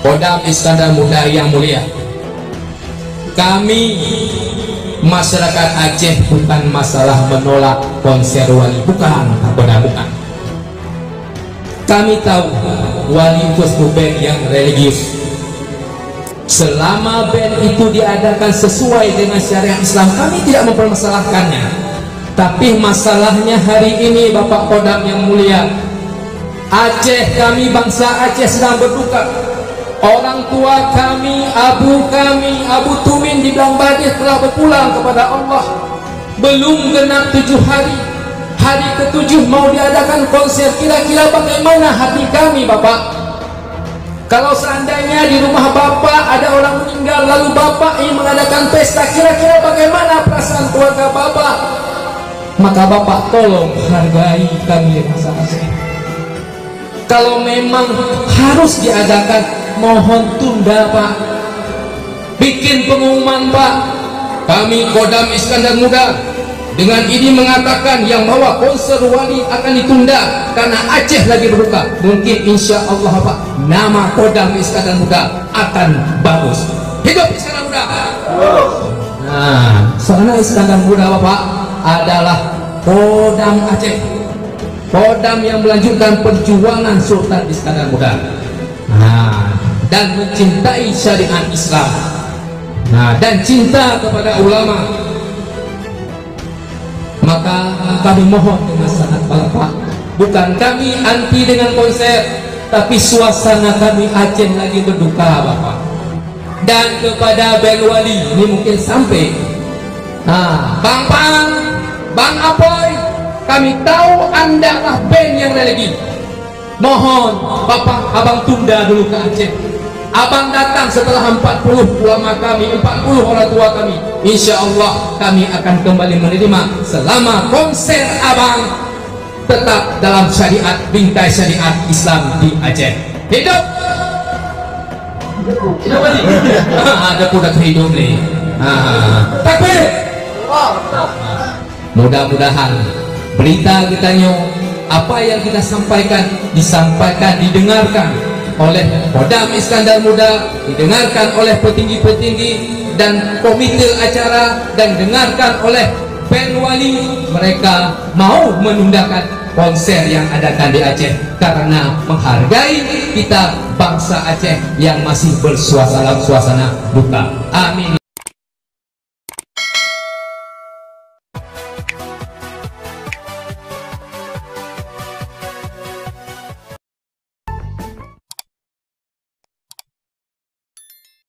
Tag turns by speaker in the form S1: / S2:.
S1: Kodam Iskandar Muda yang mulia, kami masyarakat Aceh bukan masalah menolak konser wali, bukan. Kami tahu wali itu band yang religius. Selama band itu diadakan sesuai dengan syariat Islam, kami tidak mempermasalahkannya. Tapi masalahnya hari ini Bapak Kodam yang mulia, Aceh, kami bangsa Aceh sedang berduka. Orang tua kami, Abu Tumin di Blambadi telah berpulang kepada Allah. Belum genap 7 hari. Hari ke-7 mau diadakan konser. Kira-kira bagaimana hati kami, Bapak? Kalau seandainya di rumah Bapak ada orang meninggal, lalu Bapak ingin mengadakan pesta, kira-kira bagaimana perasaan keluarga Bapak? Maka Bapak tolong hargai kami bangsa Aceh. Kalau memang harus diadakan, mohon tunda, Pak. Bikin pengumuman, Pak. Kami Kodam Iskandar Muda dengan ini mengatakan yang bahwa konser wali akan ditunda karena Aceh lagi berduka. Mungkin insya Allah, Pak, nama Kodam Iskandar Muda akan bagus. Hidup Iskandar Muda. Nah, soalnya Iskandar Muda, Bapak, adalah Kodam Aceh, Kodam yang melanjutkan perjuangan Sultan Iskandar Muda. Nah, dan mencintai syariat Islam. Nah, dan cinta kepada ulama. Maka kami mohon dengan sangat Bapak, bukan kami anti dengan konser, tapi suasana kami Aceh lagi berduka, Bapak. Dan kepada band wali ini mungkin sampai, nah, Bang Apoy, kami tahu Anda lah band yang religi. Mohon Bapak, Abang tunda dulu ke Aceh. Abang datang setelah 40 ulama kami, 40 orang tua kami. Insya Allah kami akan kembali menerima selama konser Abang tetap dalam syariat, bingkai syariat Islam di Aceh. Hidup! Hidup lagi. Ada kuda hidup nih. Takbir! Mudah-mudahan berita kita apa yang kita sampaikan disampaikan, didengarkan oleh Kodam Iskandar Muda, didengarkan oleh petinggi-petinggi dan komite acara, dan dengarkan oleh band wali. Mereka mau menundakan konser yang adakan di Aceh karena menghargai kita bangsa Aceh yang masih bersuasana duka. Amin.